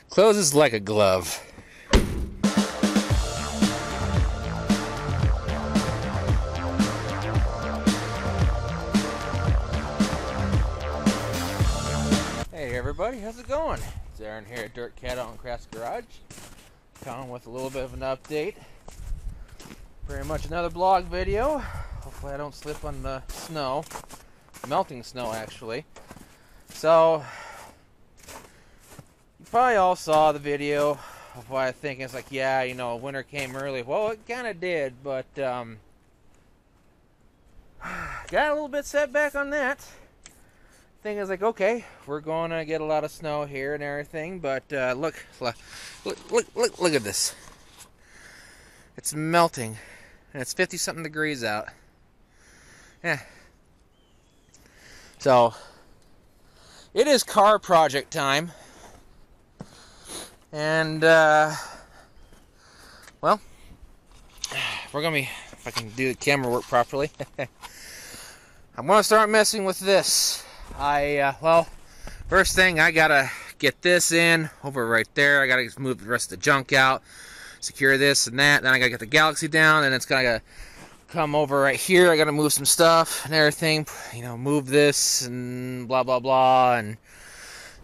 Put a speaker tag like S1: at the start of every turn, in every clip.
S1: Closes like a glove. Hey everybody, how's it going? It's Aaron here at DirtCat out in Craft's Garage. Coming with a little bit of an update. Pretty much another blog video. Hopefully I don't slip on the snow. Melting snow, actually. So, you probably all saw the video of what I think. It's like, yeah, you know, winter came early. Well, it kind of did, but got a little bit setback on that. Thing is like, okay, we're going to get a lot of snow here and everything, but look at this. It's melting, and it's 50-something degrees out. Yeah. So, it is car project time. And, well, we're going to be, if I can do the camera work properly, I'm going to start messing with this. Well, first thing, I got to get this in over right there. I got to move the rest of the junk out, secure this and that. Then I got to get the Galaxy down, and it's got to come over right here. I got to move some stuff and everything, you know, move this and blah, blah, blah. And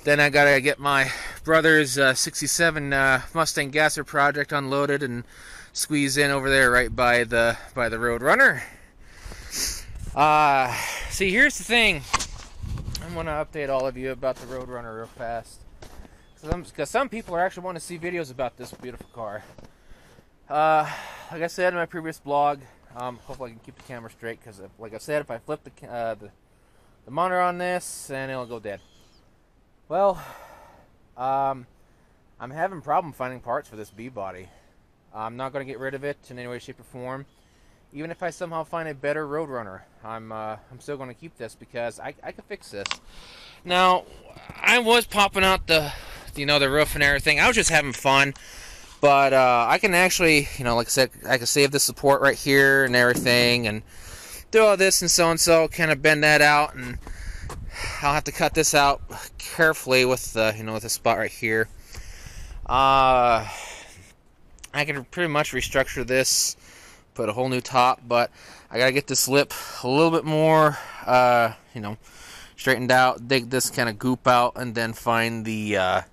S1: then I got to get my brother's 67 Mustang Gasser project unloaded and squeeze in over there right by the Roadrunner. See, here's the thing. I'm going to update all of you about the Roadrunner real fast. Because some people are actually wanting to see videos about this beautiful car. Like I said in my previous blog, hopefully I can keep the camera straight, because like I said, if I flip the monitor on this, then it'll go dead. Well, I'm having a problem finding parts for this B-body. I'm not going to get rid of it in any way, shape, or form. Even if I somehow find a better Roadrunner, I'm still going to keep this, because I can fix this. Now, I was popping out the roof and everything. I was just having fun. But I can actually, like I said, I can save the support right here and everything, and do all this and so, kind of bend that out, and I'll have to cut this out carefully with with this spot right here. I can pretty much restructure this, put a whole new top, but I gotta get this lip a little bit more, straightened out, dig this kind of goop out, and then find the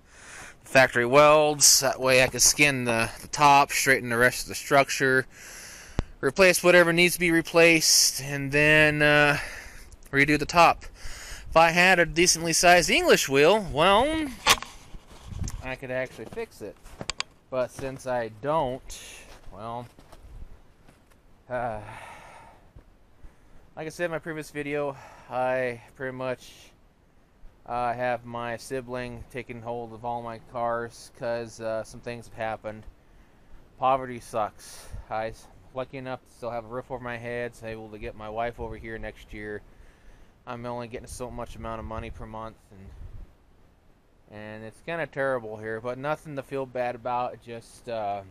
S1: factory welds. That way I can skin the top, straighten the rest of the structure, replace whatever needs to be replaced, and then redo the top. If I had a decently sized English wheel, well, I could actually fix it. But since I don't, well, like I said in my previous video, I pretty much have my sibling taking hold of all my cars, because some things have happened. Poverty sucks. I'm lucky enough to still have a roof over my head, so I'm able to get my wife over here next year. I'm only getting so much amount of money per month, and it's kind of terrible here, but nothing to feel bad about. Just I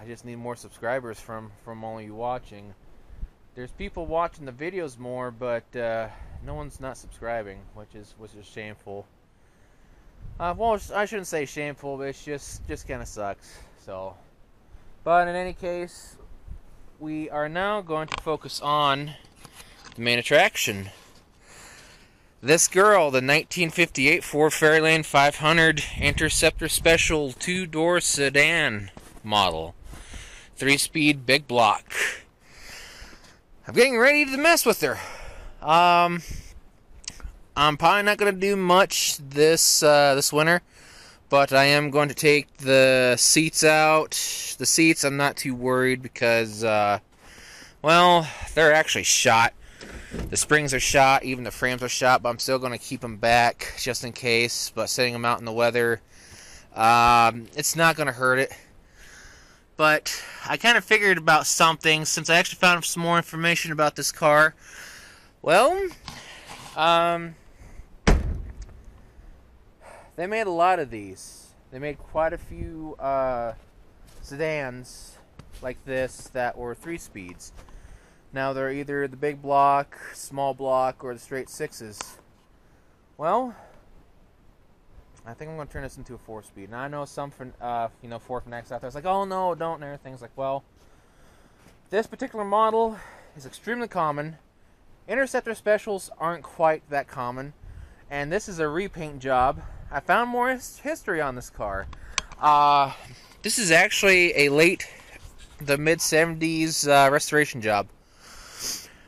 S1: just need more subscribers from all of you watching. There's people watching the videos more, but no one's not subscribing, which is shameful. Well, I shouldn't say shameful, but it's just kind of sucks. So, but in any case, we are now going to focus on the main attraction. This girl, the 1958 Ford Fairlane 500 Interceptor Special 2-door sedan model, 3-speed big block. I'm getting ready to mess with her. I'm probably not going to do much this winter, but I am going to take the seats out. The seats, I'm not too worried, because, well, they're actually shot. The springs are shot, even the frames are shot, but I'm still going to keep them back just in case. But setting them out in the weather, it's not going to hurt it. But I kind of figured about something, since I actually found some more information about this car. Well, they made a lot of these. They made quite a few sedans like this that were 3 speeds. Now they're either the big block, small block, or the straight 6s. Well, I think I'm going to turn this into a 4-speed. Now I know some, you know, 4 fanatics out there. It's like, oh no, don't, and everything's like, well, this particular model is extremely common. Interceptor specials aren't quite that common, and this is a repaint job. I found more history on this car. This is actually the mid-70s restoration job.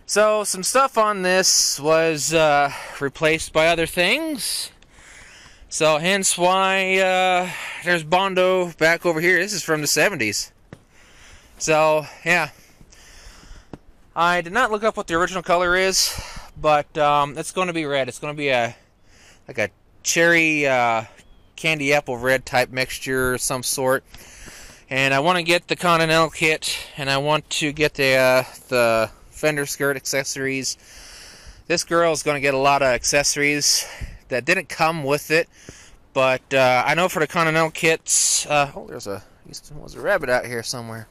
S1: So some stuff on this was replaced by other things. So hence why there's Bondo back over here. This is from the 70s. So yeah, I did not look up what the original color is, but it's going to be red. It's going to be like a cherry candy apple red type mixture of some sort. And I want to get the Continental kit, and I want to get the fender skirt accessories. This girl is going to get a lot of accessories that didn't come with it, but I know for the Continental kits, oh, there's a rabbit out here somewhere.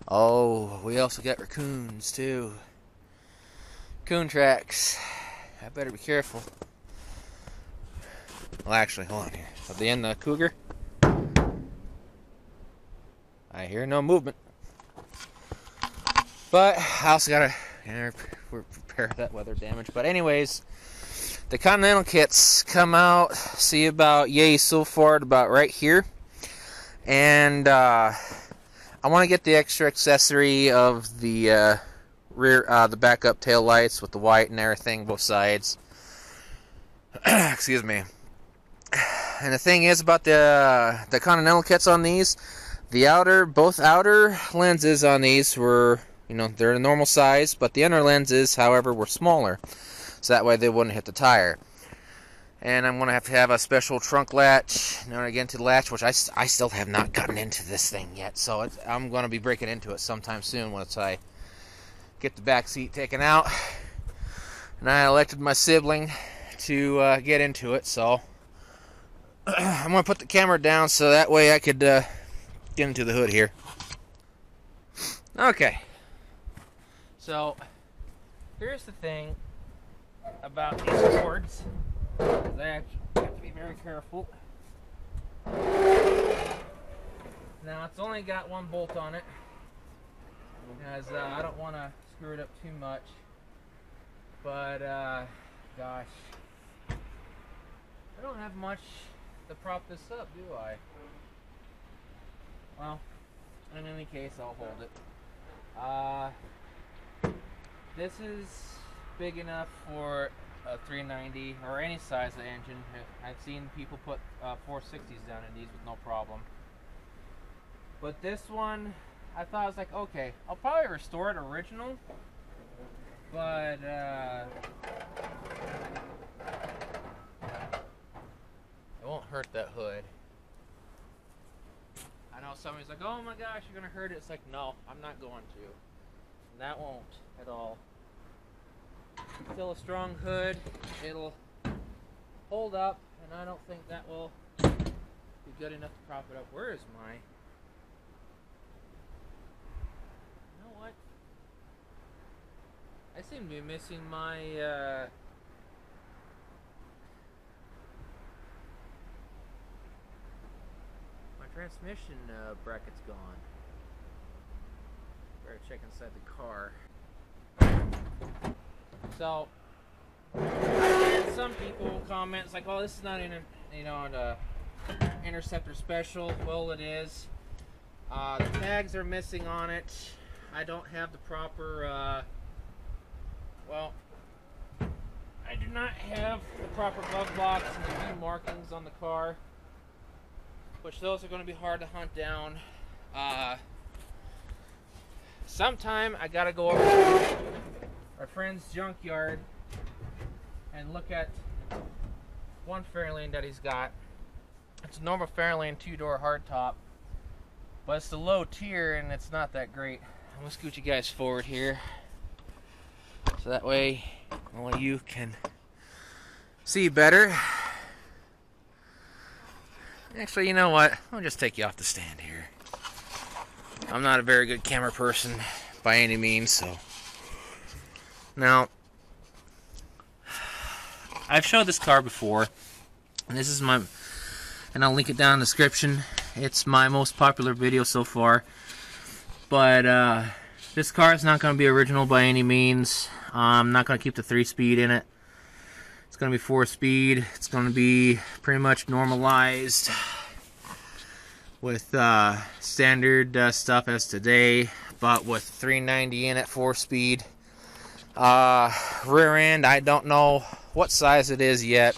S1: Oh, we also got raccoons too. Coon tracks. I better be careful. Well, actually, hold on here. At the end of the cougar, I hear no movement. But I also gotta repair that weather damage. But anyways, the Continental kits come out, see about so far about right here. And I want to get the extra accessory of the the backup tail lights with the white and everything, both sides. Excuse me. And the thing is about the Continental kits on these, both outer lenses on these were, you know, they're a normal size, but the inner lenses, however, were smaller, so that way they wouldn't hit the tire. And I'm going to have a special trunk latch in order to get into the latch, which I still have not gotten into this thing yet, so I'm going to be breaking into it sometime soon once I get the back seat taken out. And I elected my sibling to get into it, so I'm going to put the camera down so that way I could get into the hood here. Okay. So, here's the thing about these cords. I have to be very careful. Now, it's only got one bolt on it, because I don't want to screw it up too much. But, gosh, I don't have much to prop this up, do I? Well, in any case, I'll hold it. This is big enough for a 390 or any size of engine. I've seen people put 460s down in these with no problem. But this one, I thought, I was like, okay, I'll probably restore it original, but it won't hurt that hood. I know somebody's like, oh my gosh, you're gonna hurt it. It's like, no, I'm not going to. And that won't at all. Still a strong hood. It'll hold up, and I don't think that will be good enough to prop it up. Where is my... You know what? I seem to be missing my transmission bracket's gone. Better check inside the car. So, I had some people comment, it's like, oh, this is not an Interceptor special. Well, it is. The tags are missing on it. I don't have the proper, well, I do not have the proper glove box and the key markings on the car, which those are going to be hard to hunt down. Sometime I gotta go over to our friend's junkyard and look at one Fairlane that he's got. It's a normal Fairlane 2-door hardtop, but it's the low tier and it's not that great. I'm gonna scoot you guys forward here so that way only you can see better. Actually, you know what? I'll just take you off the stand here. I'm not a very good camera person by any means, so. Now, I've showed this car before, And this is my, and I'll link it down in the description. It's my most popular video so far. But this car is not going to be original by any means. I'm not going to keep the 3-speed in it. It's going to be 4-speed. It's going to be pretty much normalized with standard stuff as today, but with 390 in it, 4-speed. Rear end, I don't know what size it is yet,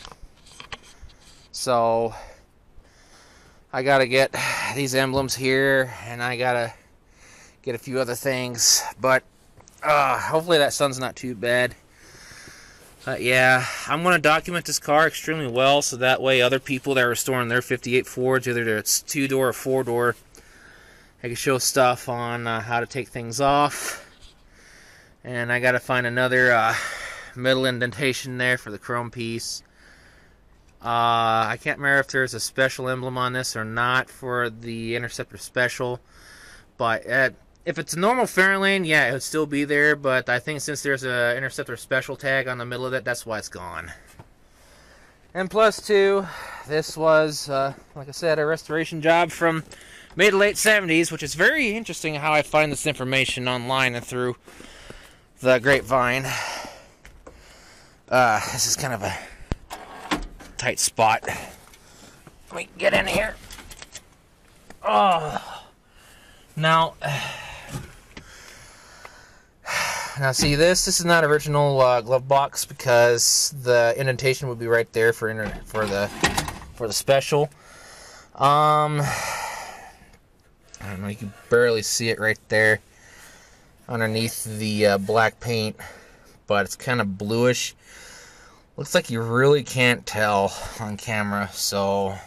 S1: so I gotta get these emblems here, and I gotta get a few other things, but hopefully that sun's not too bad. Yeah, I'm going to document this car extremely well, so that way other people that are restoring their 58 Fords, whether it's 2-door or 4-door, I can show stuff on how to take things off. And I got to find another middle indentation there for the chrome piece. I can't remember if there's a special emblem on this or not for the Interceptor Special, but if it's a normal Fairlane, yeah, it would still be there, but I think since there's an Interceptor Special tag on the middle of it, that's why it's gone. And plus, too, this was, like I said, a restoration job from mid to late 70s, which is very interesting how I find this information online and through the grapevine. This is kind of a tight spot. Let me get in here. Oh, now... Now see, this is not original glove box because the indentation would be right there for the special. I don't know, you can barely see it right there underneath the black paint, but it's kind of bluish. Looks like you really can't tell on camera. So,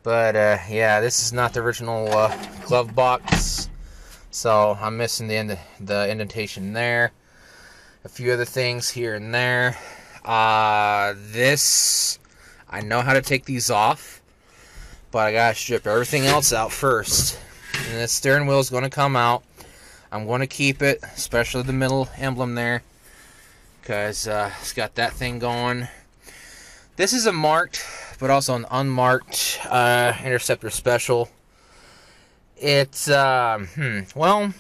S1: but yeah, this is not the original glove box. So I'm missing the indentation there. A few other things here and there. This, I know how to take these off, but I gotta strip everything else out first. And the steering wheel is going to come out. I'm going to keep it, especially the middle emblem there, because it's got that thing going. This is a marked, but also an unmarked Interceptor Special. It's, well,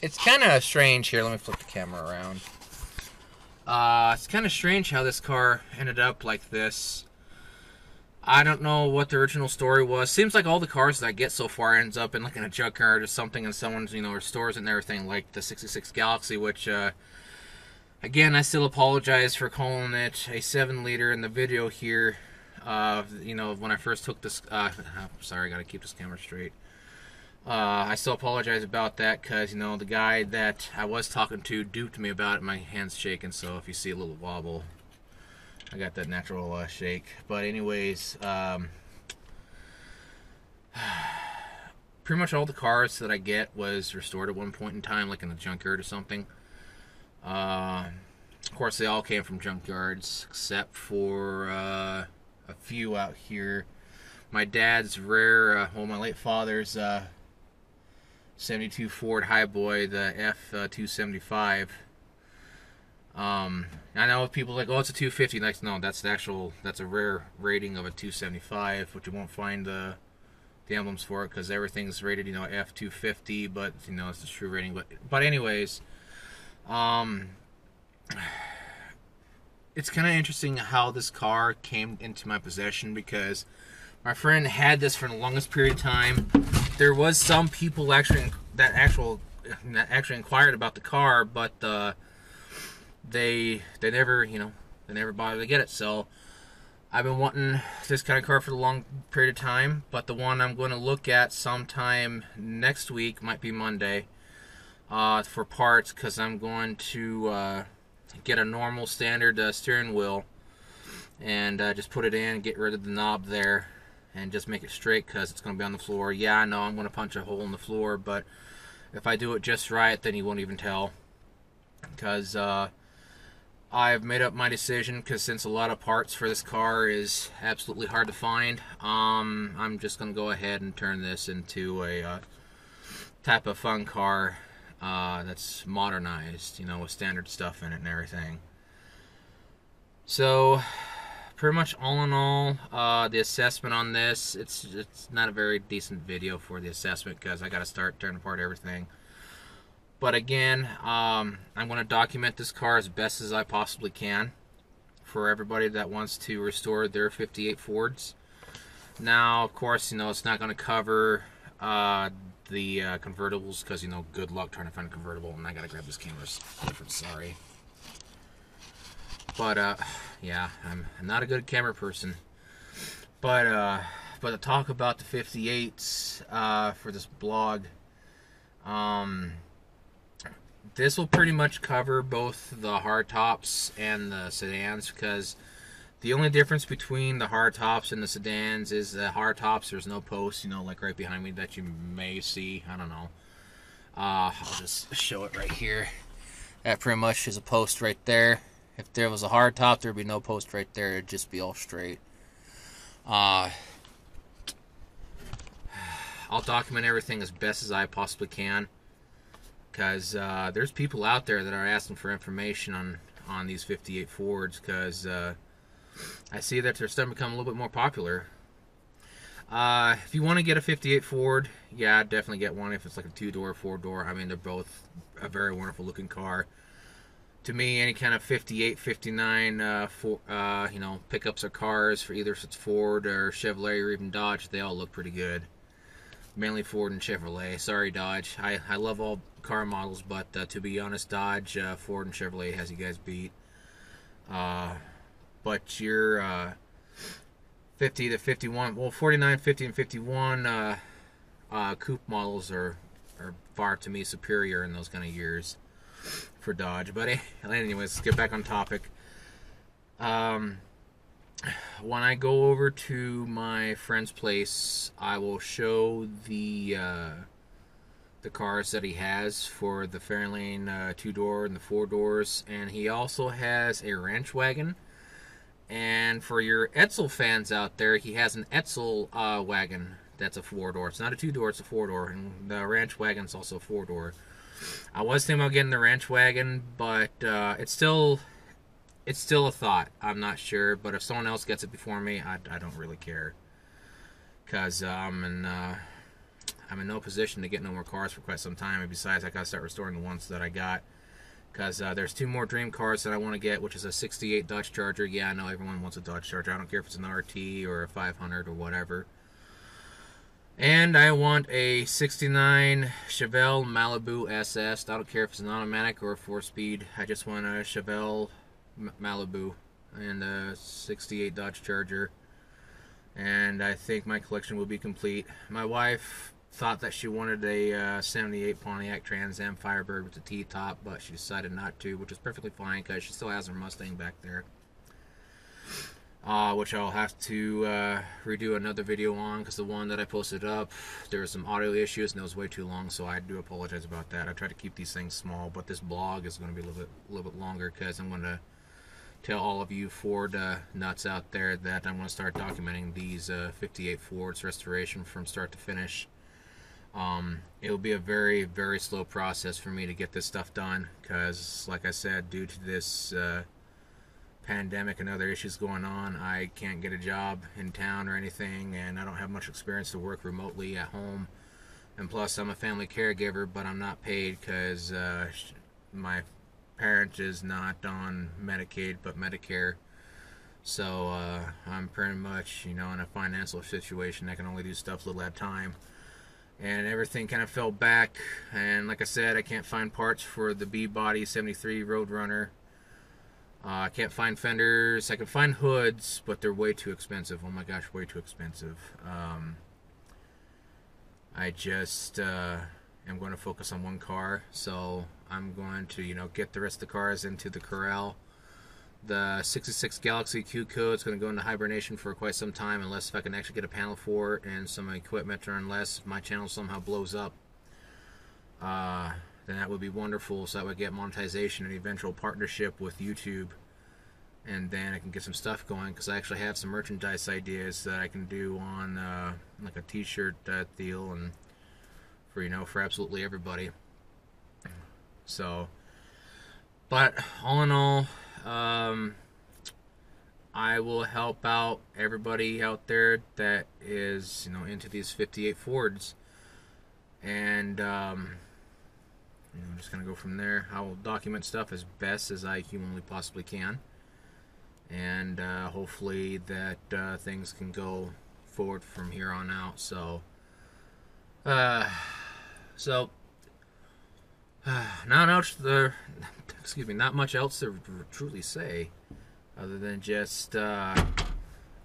S1: it's kind of strange here. Let me flip the camera around. It's kind of strange how this car ended up like this. I don't know what the original story was. Seems like all the cars that I get so far ends up in like in a junkyard or something, and someone's, you know, restores it and everything, like the 66 Galaxy, which, again, I still apologize for calling it a 7-liter in the video here. You know, when I first took this, sorry, I gotta keep this camera straight. I still apologize about that, because, you know, the guy that I was talking to duped me about it. My hand's shaking, so if you see a little wobble, I got that natural shake. But anyways, pretty much all the cars that I get was restored at one point in time, like in a junkyard or something. Of course, they all came from junkyards, except for a few out here. My dad's rare, well, my late father's 72 Ford Highboy, the F275. I know people like, oh, it's a 250. Like, no, that's the actual, that's a rare rating of a 275, which you won't find the emblems for it, because everything's rated, you know, F250, but, you know, it's the true rating. But anyways, it's kind of interesting how this car came into my possession, because my friend had this for the longest period of time. There was some people actually that actually inquired about the car, but they never, you know, they never bothered to get it. So I've been wanting this kind of car for a long period of time, but the one I'm going to look at sometime next week, might be Monday, for parts, because I'm going to get a normal standard steering wheel and just put it in, get rid of the knob there, and just make it straight, because it's going to be on the floor. Yeah, I know I'm going to punch a hole in the floor, but if I do it just right, then you won't even tell, because I've made up my decision, because since a lot of parts for this car is absolutely hard to find, I'm just going to go ahead and turn this into a type of fun car that's modernized, you know, with standard stuff in it and everything. So
S2: pretty much all in all, the assessment on this, it's not a very decent video for the assessment because I got to start tearing apart everything. But again, I'm going to document this car as best as I possibly can for everybody that wants to restore their 58 Fords. Now, of course, you know, it's not going to cover the convertibles because, you know, good luck trying to find a convertible. And I got to grab this camera. Sorry. But, yeah, I'm not a good camera person. But to talk about the 58s for this blog, this will pretty much cover both the hardtops and the sedans, because the only difference between the hardtops and the sedans is the hardtops, there's no posts, you know, like right behind me that you may see. I don't know. I'll just show it right here. That pretty much is a post right there. If there was a hardtop, there'd be no post right there. It'd just be all straight. I'll document everything as best as I possibly can, because there's people out there that are asking for information on these 58 Fords, because I see that they're starting to become a little bit more popular. If you want to get a 58 Ford, yeah, definitely get one. If it's like a 2-door, 4-door, I mean, they're both a very wonderful looking car. To me, any kind of 58, 59, you know, pickups or cars, for either if it's Ford or Chevrolet or even Dodge, they all look pretty good. Mainly Ford and Chevrolet. Sorry, Dodge. I love all car models, but to be honest, Dodge, Ford, and Chevrolet has you guys beat. But your 50 to 51, well, 49, 50, and 51 coupe models are far, to me, superior in those kind of years for Dodge. But anyways, let's get back on topic. When I go over to my friend's place, I will show the cars that he has for the Fairlane 2-door and the 4 doors, and he also has a ranch wagon. And for your Edsel fans out there, he has an Edsel wagon that's a 4-door. It's not a 2-door, it's a 4-door, and the ranch wagon's also a 4-door. I was thinking about getting the ranch wagon, but it's still a thought. I'm not sure, but if someone else gets it before me, I don't really care, because I'm in no position to get no more cars for quite some time. And besides, I gotta start restoring the ones that I got, because there's 2 more dream cars that I want to get, which is a 68 Dodge Charger. Yeah, I know everyone wants a Dodge Charger. I don't care if it's an RT or a 500 or whatever. And I want a 69 Chevelle Malibu SS. I don't care if it's an automatic or a 4-speed. I just want a Chevelle Malibu and a 68 Dodge Charger. And I think my collection will be complete. My wife thought that she wanted a 78 Pontiac Trans Am Firebird with the T-top, but she decided not to, which is perfectly fine because she still has her Mustang back there. Which I'll have to redo another video on, because the one that I posted up, there were some audio issues and it was way too long, so I do apologize about that. I try to keep these things small, but this blog is going to be a little bit longer, because I'm going to tell all of you Ford nuts out there that I'm going to start documenting these 58 Fords restoration from start to finish. It'll be a very, very slow process for me to get this stuff done, because, like I said, due to this pandemic and other issues going on, I can't get a job in town or anything, and I don't have much experience to work remotely at home. And plus, I'm a family caregiver, but I'm not paid because my parent is not on Medicaid but Medicare. So I'm pretty much, you know, in a financial situation. I can only do stuff a little at a time. And everything kind of fell back, and like I said, I can't find parts for the B-Body 73 Roadrunner. I can't find fenders. I can find hoods, but they're way too expensive. Oh my gosh, way too expensive. I just am going to focus on one car, so I'm going to, you know, get the rest of the cars into the corral. The 66 Galaxy Q code is going to go into hibernation for quite some time, unless if I can actually get a panel for it and some equipment, or unless my channel somehow blows up. Then that would be wonderful, so I would get monetization and eventual partnership with YouTube, and then I can get some stuff going, because I actually have some merchandise ideas that I can do on like a t-shirt deal, and for, you know, for absolutely everybody. So, but all in all, I will help out everybody out there that is, into these 58 Fords. And, I'm just going to go from there. I will document stuff as best as I humanly possibly can. And hopefully that things can go forward from here on out. So, not much else to truly say, other than just I'm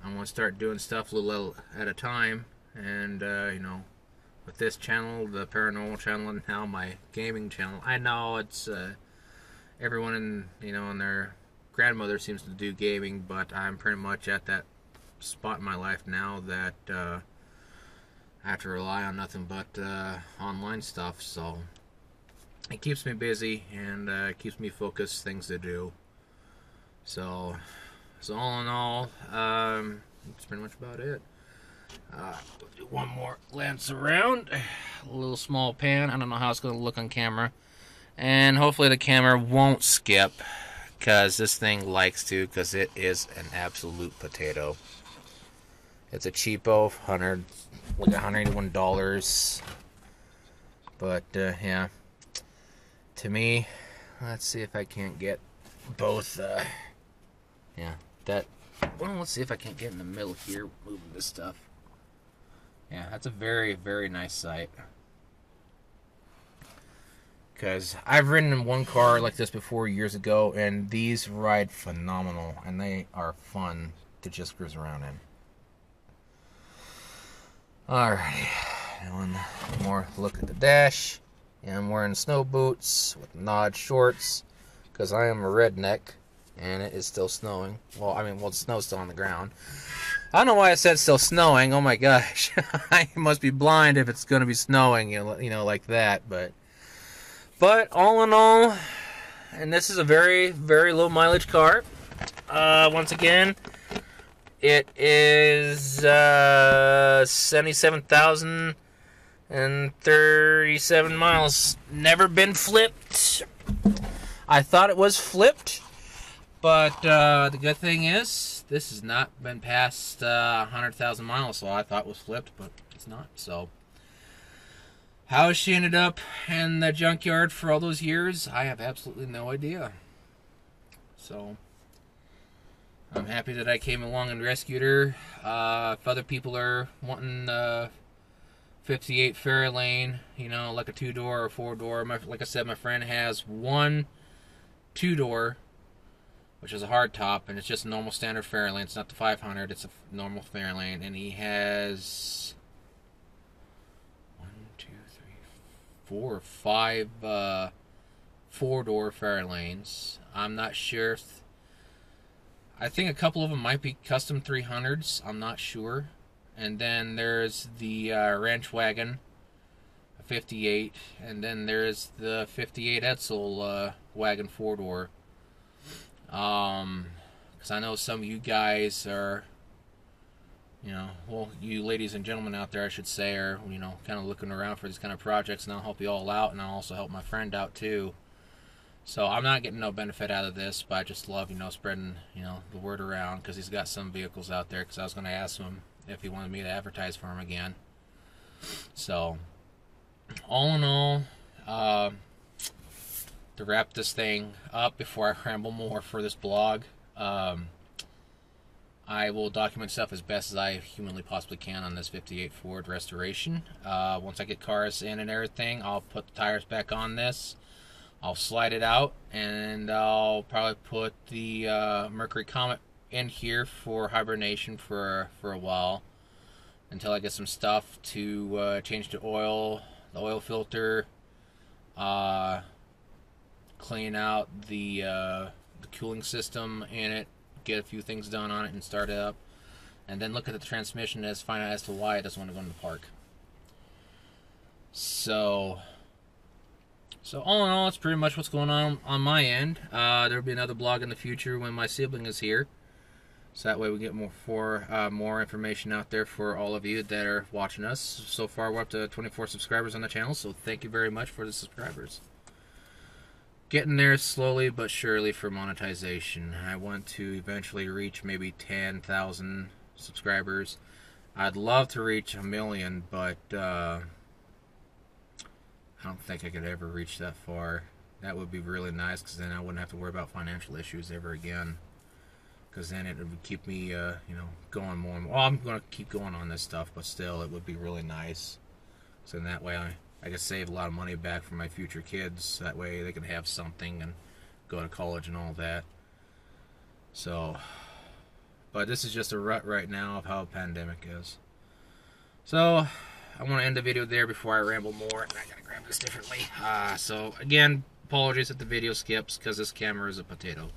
S2: gonna start doing stuff a little at a time, and with this channel, the paranormal channel, and now my gaming channel. I know it's everyone and their grandmother seems to do gaming, but I'm pretty much at that spot in my life now that I have to rely on nothing but online stuff. So it keeps me busy and keeps me focused, things to do. So all in all, that's pretty much about it. Do one more glance around. A little small pan. I don't know how it's going to look on camera. And hopefully the camera won't skip, because this thing likes to, because it is an absolute potato. It's a cheapo, $181. But, yeah. To me, let's see if I can't get both, let's see if I can't get in the middle here, moving this stuff. Yeah, that's a very, very nice sight. Because I've ridden in one car like this before years ago, and these ride phenomenal, and they are fun to just cruise around in. Alrighty, one more look at the dash. And I'm wearing snow boots with Nod shorts, because I am a redneck, and it is still snowing. Well, the snow's still on the ground. I don't know why I said still snowing. Oh my gosh, I must be blind if it's going to be snowing, like that. But all in all, and this is a very, very low mileage car. Once again, it is 77,037 miles. Never been flipped. I thought it was flipped, but the good thing is this has not been past 100,000 miles, so I thought it was flipped, but it's not. So how she ended up in the junkyard for all those years, I have absolutely no idea. So I'm happy that I came along and rescued her. If other people are wanting 58 Fairlane, like a 2-door or 4-door, like I said, my friend has one 2-door, which is a hard top, and it's just a normal standard Fairlane. It's not the 500, it's a normal Fairlane, and he has 4 or 5 4-door Fairlanes. I'm not sure. I think a couple of them might be custom 300s. I'm not sure. And then there's the ranch wagon, a 58, and then there's the 58 Edsel wagon 4-door. Because I know some of you guys are, you ladies and gentlemen out there, I should say, are, kind of looking around for these kind of projects, and I'll help you all out, and I'll also help my friend out too. So I'm not getting no benefit out of this, but I just love, spreading, the word around, because he's got some vehicles out there, because I was going to ask him if he wanted me to advertise for him again. So, all in all, to wrap this thing up before I ramble more for this blog, I will document stuff as best as I humanly possibly can on this 58 Ford restoration. Once I get cars in and everything, I'll put the tires back on this. I'll slide it out, and I'll probably put the Mercury Comet in here for hibernation for a while, until I get some stuff to change the oil filter, clean out the cooling system in it, get a few things done on it, and start it up, and then look at the transmission and find out as to why it doesn't want to go into park. So all in all, it's pretty much what's going on my end. There'll be another blog in the future when my sibling is here, so that way we get more information out there for all of you that are watching us. So far, we're up to 24 subscribers on the channel, so thank you very much for the subscribers. getting there slowly but surely for monetization. I want to eventually reach maybe 10,000 subscribers. I'd love to reach 1,000,000, but I don't think I could ever reach that far. That would be really nice, because then I wouldn't have to worry about financial issues ever again. Because then it would keep me, going more and more. Well, I'm going to keep going on this stuff, but still, it would be really nice. So in that way, I could save a lot of money back for my future kids. That way they can have something and go to college and all that. So, but this is just a rut right now of how a pandemic is. So, I want to end the video there before I ramble more. And I gotta grab this differently. So, again, apologies if the video skips, because this camera is a potato.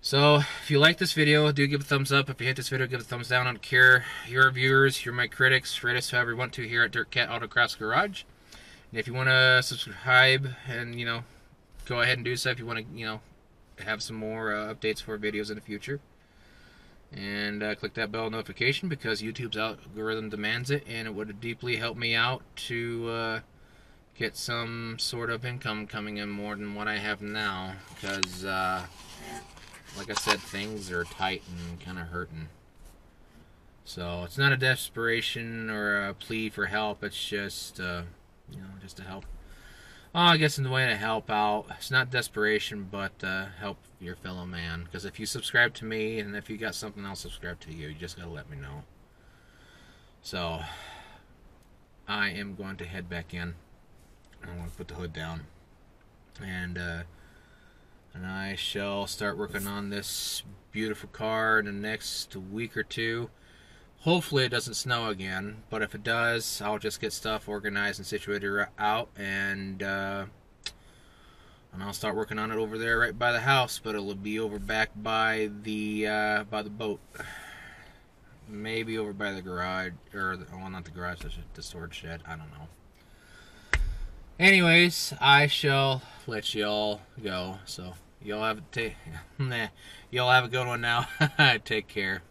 S2: So, if you like this video, do give a thumbs up. If you hate this video, give a thumbs down. I don't care. You're our viewers. You're my critics. Rate us however you want to here at DirtCat Autocross Garage. And if you want to subscribe and, go ahead and do so if you want to, have some more updates for videos in the future. And click that bell notification, because YouTube's algorithm demands it. And it would deeply help me out to get some sort of income coming in more than what I have now. Because... like I said, things are tight and kind of hurting. So it's not a desperation or a plea for help. It's just, just to help. I guess in the way to help out. It's not desperation, but help your fellow man. Because if you subscribe to me, and if you got something else, subscribe to you. You just gotta let me know. So I am going to head back in. I'm going to put the hood down. And I shall start working on this beautiful car in the next week or two. Hopefully it doesn't snow again, but if it does, I'll just get stuff organized and situated out, and I'll start working on it over there right by the house, but it'll be over back by the boat. Maybe over by the garage, or, well, not the garage, the storage shed, I don't know. Anyways, I shall let y'all go. So y'all have a good one now. Take care.